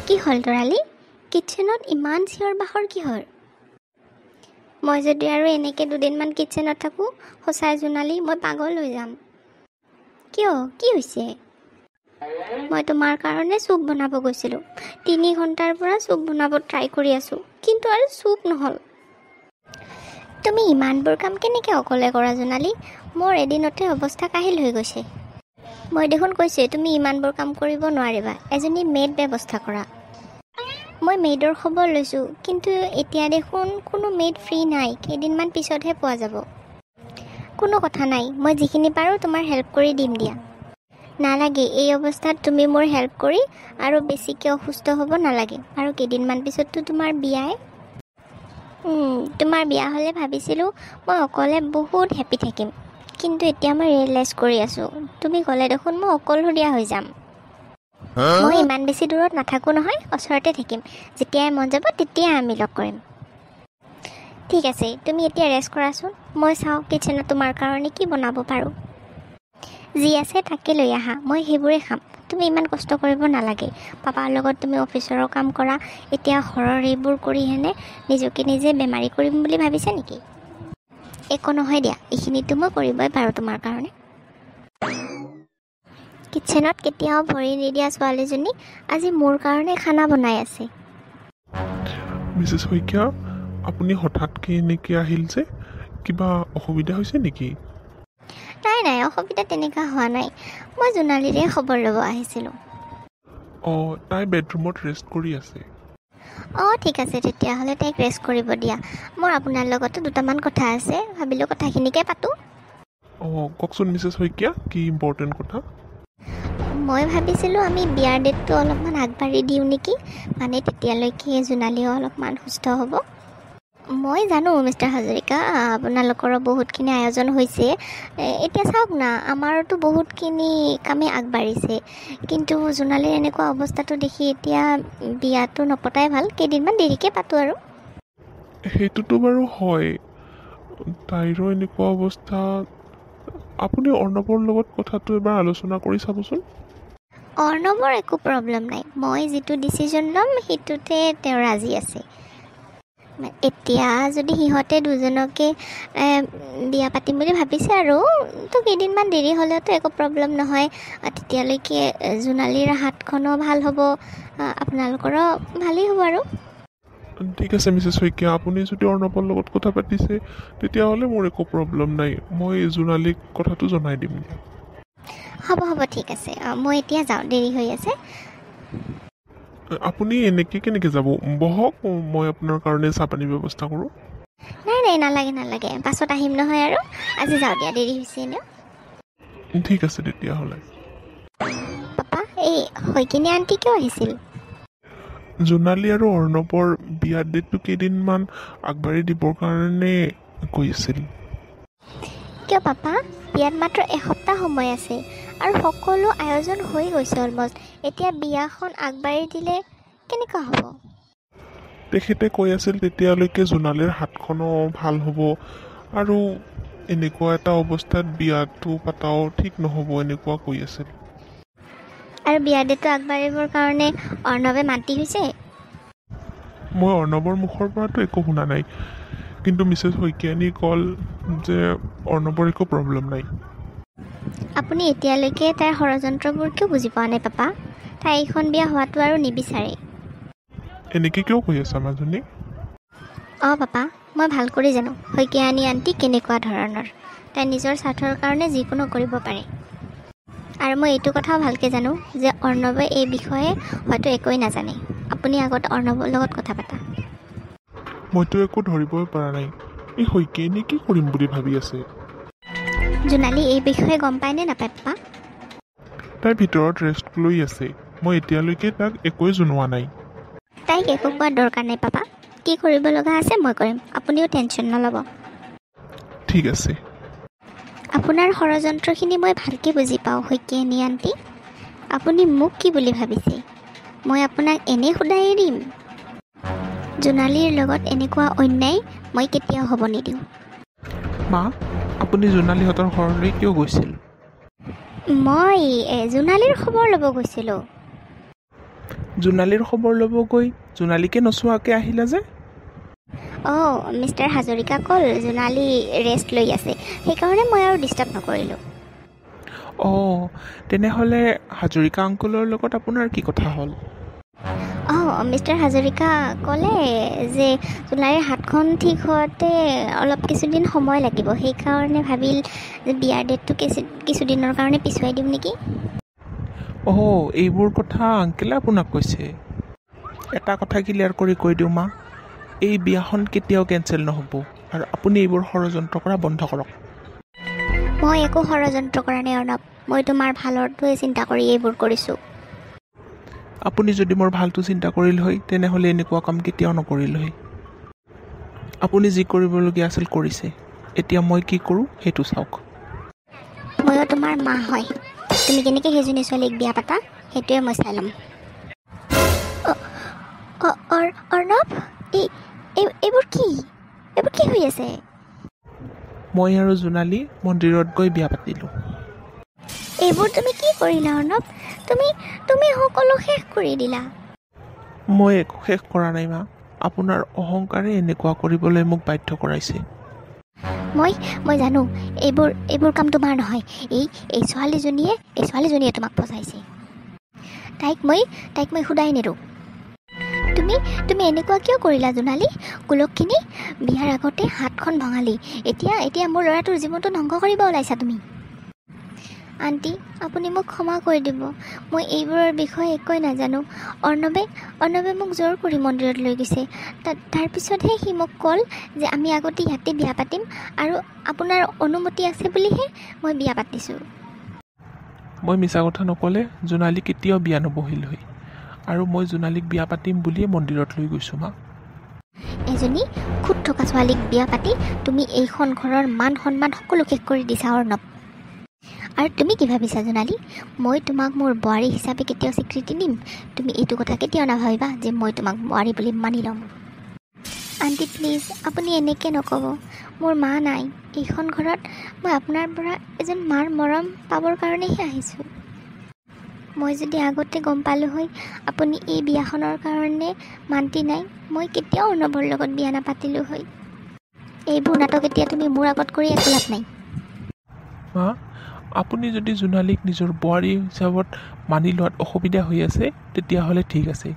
কি হ'ল তৰালি? কিটচেনত ইমান চিঞৰ বাখৰ কিহৰ? মই যদি আৰু এনেকৈ দুদিনমান কিটচেনত থাকোঁ, সঁচাই জোনালী মই পাগল হৈ যাম। কিয়? কি হৈছে? মই তোমাৰ কাৰণে চুপ বনাব গৈছিলোঁ। 3 ঘণ্টাৰ পৰা চুপ বনাব ট্ৰাই কৰি আছোঁ, কিন্তু আৰু চুপ নহ'ল। তুমি ইমানবোৰ কাম কেনেকৈ অকলে কৰা জোনালী? মোৰ এদিনতে অৱস্থা কাহিল হৈ গৈছে। মই দেখোন কৈছোঁ তুমি ইমানবোৰ কাম কৰিব নোৱাৰিবা, এজনী মেড ব্যৱস্থা কৰা। মই মেডৰ খবৰ লৈছোঁ, কিন্তু এতিয়া দেখোন কোনো মেড ফ্ৰী নাই, কেইদিনমান পিছতহে পোৱা যাব। কোনো কথা নাই, মই যিখিনি পাৰোঁ তোমাৰ হেল্প কৰি দিম দিয়া। নালাগে, এই অৱস্থাত তুমি মোৰ হেল্প কৰি আৰু বেছিকৈ অসুস্থ হ'ব নালাগে। আৰু কেইদিনমান পিছততো তোমাৰ বিয়াই। তোমাৰ বিয়া হ'লে ভাবিছিলোঁ মই অকলে বহুত হেপ্পী থাকিম, কিন্তু এতিয়া মই ৰিয়েলাইজ কৰি আছোঁ তুমি গ'লে দেখোন মই অকলশৰীয়া হৈ যাম। মই ইমান বেছি দূৰত নাথাকোঁ নহয়, ওচৰতে থাকিম। যেতিয়াই মন যাব তেতিয়াই আমি লগ কৰিম। ঠিক আছে, তুমি এতিয়া ৰেষ্ট কৰাচোন। মই চাওঁ কিটচেনত তোমাৰ কাৰণে কি বনাব পাৰোঁ। যি আছে তাকে লৈ আহা, মই সেইবোৰে খাম। তুমি ইমান কষ্ট কৰিব নালাগে। পাপাৰ লগত তুমি অফিচৰো কাম কৰা, এতিয়া ঘৰৰ এইবোৰ কৰি হেনে নিজকে নিজে বেমাৰী কৰিম বুলি ভাবিছা নেকি? একো নহয় দিয়া, এইখিনিতো মই কৰিবই পাৰোঁ তোমাৰ কাৰণে। কিটচেনত কেতিয়াও ভৰি নিদিয়া ছোৱালীজনী আজি মোৰ কাৰণে খানা বনাই আছে। মিছেছ শইকীয়া, আপুনি হঠাৎকৈ এনেকৈ আহিল যে, কিবা অসুবিধা হৈছে নেকি? নাই, অসুবিধা তেনেকুৱা হোৱা নাই। মই জোনালীৰে খবৰ ল'ব আহিছিলোঁ। তাই বেডৰুমত ৰেষ্ট কৰি আছে। ঠিক আছে, তেতিয়াহ'লে তাইক ৰেষ্ট কৰিব দিয়া। মোৰ আপোনাৰ লগতো দুটামান কথা আছে, ভাবিলোঁ কথাখিনিকে পাতোঁ। কওকচোন মিছেছ শইকীয়া, কি ইম্পৰ্টেণ্ট কথা? মই ভাবিছিলোঁ আমি বিয়াৰ ডেটটো অলপমান আগবাঢ়ি দিওঁ নেকি, মানে তেতিয়ালৈকে জোনালীও অলপমান সুস্থ হ'ব। মই জানো মিষ্টাৰ হাজৰিকা, আপোনালোকৰো বহুতখিনি আয়োজন হৈছে। এতিয়া চাওক না, আমাৰতো বহুতখিনি কামেই আগবাঢ়িছে, কিন্তু জোনালীৰ এনেকুৱা অৱস্থাটো দেখি এতিয়া বিয়াটো নপতাই ভাল, কেইদিনমান দেৰিকৈ পাতোঁ আৰু। সেইটোতো বাৰু হয়, তাইৰো এনেকুৱা অৱস্থা। আপুনি অৰ্ণৱৰ লগত কথাটো এবাৰ আলোচনা কৰি চাবচোন। অৰ্ণৱৰ একো প্ৰব্লেম নাই, মই যিটো ডিচিজন ল'ম সেইটোতে তেওঁ ৰাজি আছে। এতিয়া যদি সিহঁতে দুজনকে বিয়া পাতিম বুলি ভাবিছে আৰু তো কেইদিনমান দেৰি হ'লেওতো একো প্ৰব্লেম নহয়। তেতিয়ালৈকে জোনালীৰ হাতখনো ভাল হ'ব, আপোনালোকৰো ভালেই হ'ব আৰু। ঠিক আছে মিছেছ শইকীয়া, আপুনি যদি অৰ্ণৱৰ লগত কথা পাতিছে তেতিয়াহ'লে মোৰ একো প্ৰব্লেম নাই। মই জোনালীক কথাটো জনাই দিম। হ'ব ঠিক আছে, মই এতিয়া যাওঁ, দেৰি হৈ আছে। আপুনি এনেকৈ কেনেকৈ যাব? বহক, মই আপোনাৰ কাৰণে চাহ পানীৰ ব্যৱস্থা কৰোঁ। নাই, নালাগে, পাছত আহিম নহয় আৰু। আজি যাওঁ দিয়া, দেৰি হৈছে এনেও। ঠিক আছে তেতিয়াহ'লে। পাপা, এই শইকীয়া আণ্টি কিয় আহিছিল? জোনালী আৰু অৰ্ণৱৰ বিয়াৰ ডেটটো কেইদিনমান আগবাঢ়ি দিবৰ কাৰণে কৈ আছিল। কিয় পাপা? বিয়াত মাত্ৰ এসপ্তাহ সময় আছে আৰু সকলো আয়োজন হৈ গৈছে অলমষ্ট। এতিয়া বিয়াখন আগবাঢ়ি দিলে কেনেকুৱা হ'ব? তেখেতে কৈ আছিল তেতিয়ালৈকে জোনালীৰ হাতখনো ভাল হ'ব, আৰু এনেকুৱা এটা অৱস্থাত বিয়াটো পাতাও ঠিক নহ'ব, এনেকুৱা কৈ আছিল। আৰু বিয়াৰ ডেটটো আগবাঢ়িবৰ কাৰণে অৰ্ণৱে মান্তি হৈছে? মই অৰ্ণৱৰ মুখৰ পৰাতো একো শুনা নাই, কিন্তু মিছেছ শইকীয়ানী ক'ল যে অৰ্ণৱৰ একো প্ৰব্লেম নাই। আপুনি এতিয়ালৈকে তাইৰ ষড়যন্ত্ৰবোৰ কিয় বুজি পোৱা নাই পাপা? তাই এইখন বিয়া হোৱাটো আৰু নিবিচাৰে। এনেকৈ কিয় কৈ আছা মাজনী? পাপা, মই ভাল কৰি জানো শইকীয়ানী আণ্টি কেনেকুৱা ধৰণৰ। তাই নিজৰ স্বাৰ্থৰ কাৰণে যিকোনো কৰিব পাৰে। আৰু মই এইটো কথাও ভালকৈ জানো যে অৰ্ণৱে এই বিষয়ে হয়তো একোৱেই নাজানে। আপুনি আগত অৰ্ণৱৰ লগত কথা পাতা। মইতো একো ধৰিবই পৰা নাই, এই শইকীয়ানী কি কৰিম বুলি ভাবি আছে? জোনালী এই বিষয়ে গম পায়নে নাপায় পাপা? তাই ভিতৰত ৰেষ্ট লৈ আছে, মই এতিয়ালৈকে তাক একোৱে জনোৱা নাই। তাইক একো কোৱাৰ দৰকাৰ নাই পাপা, কি কৰিব লগা আছে মই কৰিম, আপুনিও টেনশ্যন নল'ব। ঠিক আছে। আপোনাৰ ষড়যন্ত্ৰখিনি মই ভালকৈ বুজি পাওঁ শইকীয়ানী আণ্টি। আপুনি মোক কি বুলি ভাবিছে? মই আপোনাক এনেই সদায় এৰিম? জোনালীৰ লগত এনেকুৱা অন্যায় মই কেতিয়াও হ'ব নিদিওঁ। মা, আপুনি জোনালীহঁতৰ ঘৰলৈ কিয় গৈছিল? মই জোনালীৰ খবৰ ল'ব গৈছিলোঁ। জোনালীৰ খবৰ ল'ব গৈ জোনালীকে নোচোৱাকৈ আহিলা যে? অঁ মিষ্টাৰ হাজৰিকা কল জোনালী ৰেষ্ট লৈ আছে, সেইকাৰণে মই আৰু ডিষ্টাৰ্ব নকৰিলোঁ। অঁ তেনেহ'লে হাজৰিকা আংকুলৰ লগত আপোনাৰ কি কথা হ'ল? অঁ মিষ্টাৰ হাজৰিকা ক'লে যে জোনালীৰ হাতখন ঠিক হোৱাতে অলপ কিছুদিন সময় লাগিব, সেইকাৰণে ভাবিল যে বিয়াৰ ডেটটো কিছুদিনৰ কাৰণে পিছুৱাই দিম নেকি। অঁ এইবোৰ কথা আংকেলে আপোনাক কৈছে? এটা কথা ক্লিয়াৰ কৰি কৈ দিওঁ মা, এই বিয়াখন কেতিয়াও কেঞ্চেল নহ'ব আৰু আপুনি এইবোৰ ষড়যন্ত্ৰ কৰা বন্ধ কৰক। মই একো ষড়যন্ত্ৰ কৰা নাই অৰ্ণৱ, মই তোমাৰ ভালৰটোৱে চিন্তা কৰি এইবোৰ কৰিছোঁ। আপুনি যদি মোৰ ভালটো চিন্তা কৰিল হয় তেনেহ'লে এনেকুৱা কাম কেতিয়াও নকৰিল হয়। আপুনি যি কৰিবলগীয়া আছিল কৰিছে, এতিয়া মই কি কৰোঁ সেইটো চাওক। ময়ো তোমাৰ মা হয়, তুমি কেনেকৈ সেইজনী ছোৱালীক বিয়া পাতা সেইটোৱে মই চাই ল'ম। অৰ্ণৱ, এইবোৰ কি হৈ আছে? মই আৰু জোনালী মন্দিৰত গৈ বিয়া পাতিলোঁ। এইবোৰ তুমি কি কৰিলা অৰ্ণৱ? তুমি সকলো শেষ কৰি দিলা। মই একো শেষ কৰা নাই মা, আপোনাৰ অহংকাৰে এনেকুৱা কৰিবলৈ মোক বাধ্য কৰাইছে। মই জানো এইবোৰ কাম তোমাৰ নহয়, এই ছোৱালীজনীয়ে তোমাক ফচাইছে। তাইক মই সোধাই নেৰোঁ। তুমি এনেকুৱা কিয় কৰিলা জোনালী? কুলকখিনি বিয়াৰ আগতে হাতখন ভঙালি, এতিয়া মোৰ ল'ৰাটোৰ জীৱনটো ধ্বংস কৰিব ওলাইছা তুমি। আণ্টি আপুনি মোক ক্ষমা কৰি দিব, মই এইবোৰৰ বিষয়ে একোৱেই নাজানো। অৰ্ণৱে মোক জোৰ কৰি মন্দিৰত লৈ গৈছে, তাৰপিছতহে সি মোক ক'ল যে আমি আগতে ইয়াতে বিয়া পাতিম আৰু আপোনাৰ অনুমতি আছে বুলিহে মই বিয়া পাতিছোঁ। মই মিছা কথা নক'লে জোনালী কেতিয়াও বিয়া নবহিল হয়, আৰু মই জোনালীক বিয়া পাতিম বুলিয়ে মন্দিৰত লৈ গৈছোঁ মা। এজনী খুট থকা ছোৱালীক বিয়া পাতি তুমি এইখন ঘৰৰ মান সন্মান সকলো শেষ কৰি দিছা অৰ্ণৱ। আৰু তুমি কি ভাবিছা জোনালী, মই তোমাক মোৰ বোৱাৰী হিচাপে কেতিয়াও স্বীকৃতি দিম? তুমি এইটো কথা কেতিয়াও নাভাবিবা যে মই তোমাক বোৱাৰী বুলি মানি ল'ম। আণ্টি প্লিজ আপুনি এনেকৈ নক'ব, মোৰ মা নাই এইখন ঘৰত, মই আপোনাৰ পৰা এজন মাৰ মৰম পাবৰ কাৰণেহে আহিছোঁ। মই যদি আগতে গম পালোঁ হয় আপুনি এই বিয়াখনৰ কাৰণে মান্তি নাই, মই কেতিয়াও অৰ্ণৱৰ লগত বিয়া নাপাতিলোঁ হয়। এইবোৰ নাটক এতিয়া তুমি মোৰ আগত কৰি একো লাভ নাই। মা আপুনি যদি জোনালীক নিজৰ বোৱাৰী হিচাপত মানি লোৱাত অসুবিধা হৈ আছে তেতিয়াহ'লে ঠিক আছে,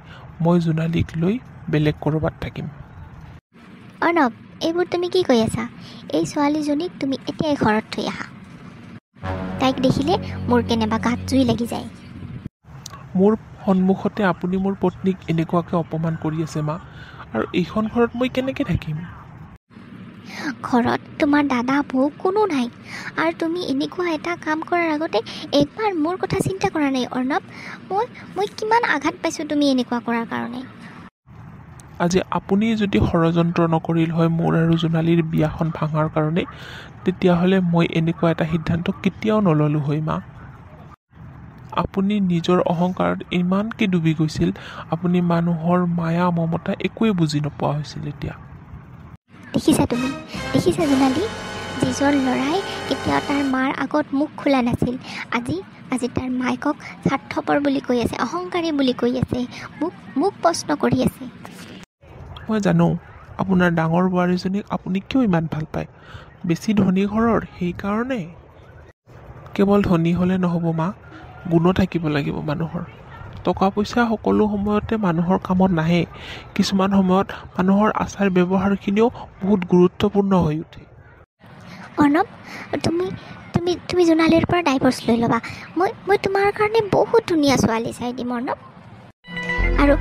মই জোনালীক লৈ বেলেগ ক'ৰবাত থাকিম। অৰ্ণৱ এইবোৰ তুমি কি কৈ আছা? এই ছোৱালীজনীক তুমি এতিয়াই ঘৰত থৈ আহা, তাইক দেখিলে মোৰ কেনেবা গাত জুই লাগি যায়। মোৰ সন্মুখতে আপুনি মোৰ পত্নীক এনেকুৱাকৈ অপমান কৰি আছে মা, আৰু এইখন ঘৰত মই কেনেকৈ থাকিম? ঘৰত তোমাৰ দাদা বৌ কোনো নাই, আৰু তুমি এনেকুৱা এটা কাম কৰাৰ আগতে একবাৰ মোৰ কথা চিন্তা কৰা নাই অৰ্ণৱ। মই কিমান আঘাত পাইছোঁ তুমি এনেকুৱা কৰাৰ কাৰণে। আজি আপুনি যদি ষড়যন্ত্ৰ নকৰিল হয় মোৰ আৰু জোনালীৰ বিয়াখন ভাঙাৰ কাৰণে, তেতিয়াহ'লে মই এনেকুৱা এটা সিদ্ধান্ত কেতিয়াও নল'লোঁ হয় মা। আপুনি নিজৰ অহংকাৰত ইমানকৈ ডুবি গৈছিল, আপুনি মানুহৰ মায়া মমতা একোৱেই বুজি নোপোৱা হৈছিল। এতিয়া দেখিছা জোনালী, যিজন ল'ৰাই কেতিয়াও তাৰ মাৰ আগত মুখ খোলা নাছিল, আজি তাৰ মায়েকক স্বাৰ্থপৰ বুলি কৈ আছে, অহংকাৰী বুলি কৈ আছে, মোক প্ৰশ্ন কৰি আছে। মই জানো আপোনাৰ ডাঙৰ বোৱাৰীজনীক আপুনি কিয় ইমান ভাল পায়, বেছি ধনী ঘৰৰ সেইকাৰণে। কেৱল ধনী হ'লে নহ'ব মা, গুণো থাকিব লাগিব মানুহৰ। টকা পইচা সকলো সময়তে মানুহৰ কামত নাহে, কিছুমান সময়ত মানুহৰ আচাৰ ব্যৱহাৰখিনিও বহুত গুৰুত্বপূৰ্ণ হৈ উঠে। অৰ্ণৱ তুমি জোনালীৰ পৰা ডাইভৰ্চ লৈ ল'বা, মই তোমাৰ কাৰণে বহুত ধুনীয়া ছোৱালী চাই দিম অৰ্ণৱ। আৰু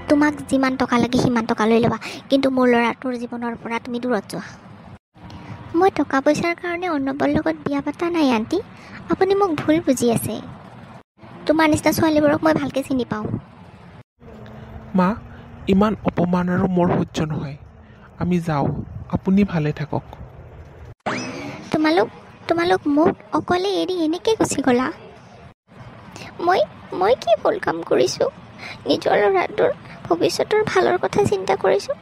তোমাক যিমান টকা লাগে সিমান টকা লৈ ল'বা, কিন্তু মোৰ ল'ৰাটোৰ জীৱনৰ পৰা তুমি দূৰত যোৱা। মই টকা পইচাৰ কাৰণে অৰ্ণৱৰ লগত বিয়া পতা নাই আণ্টি, আপুনি মোক ভুল বুজি আছে। তোমাৰ নিচিনা ছোৱালীবোৰক মই ভালকৈ চিনি পাওঁ। মা ইমান অপমান আৰু মোৰ সহ্য নহয়, আমি যাওঁ, আপুনি ভালে থাকক। তোমালোক মোক অকলে এৰি এনেকৈ গুচি গ'লা? মই কি ভুল কাম কৰিছোঁ? নিজৰ ল'ৰাটোৰ ভৱিষ্যতৰ ভালৰ কথা চিন্তা কৰিছোঁ,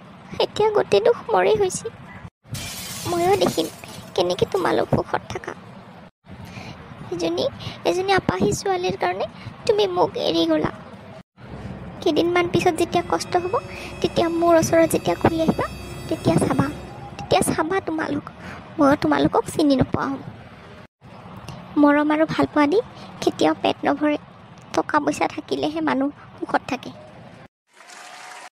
এতিয়া গোটেই দুখ মৰেই হৈছে। ময়ো দেখিম কেনেকৈ তোমালোক সুখত থাকা। এজনী আপাহী ছোৱালীৰ কাৰণে তুমি মোক এৰি গ'লা। কেইদিনমান পিছত যেতিয়া কষ্ট হ'ব, তেতিয়া মোৰ ওচৰত যেতিয়া ঘূৰি আহিবা, তেতিয়া চাবা মই তোমালোকক চিনি নোপোৱা হ'ম। মৰম আৰু ভালপোৱা দি কেতিয়াও পেট নভৰে। টকা পইচা থাকিলেহে মানুহ সুখত থাকে।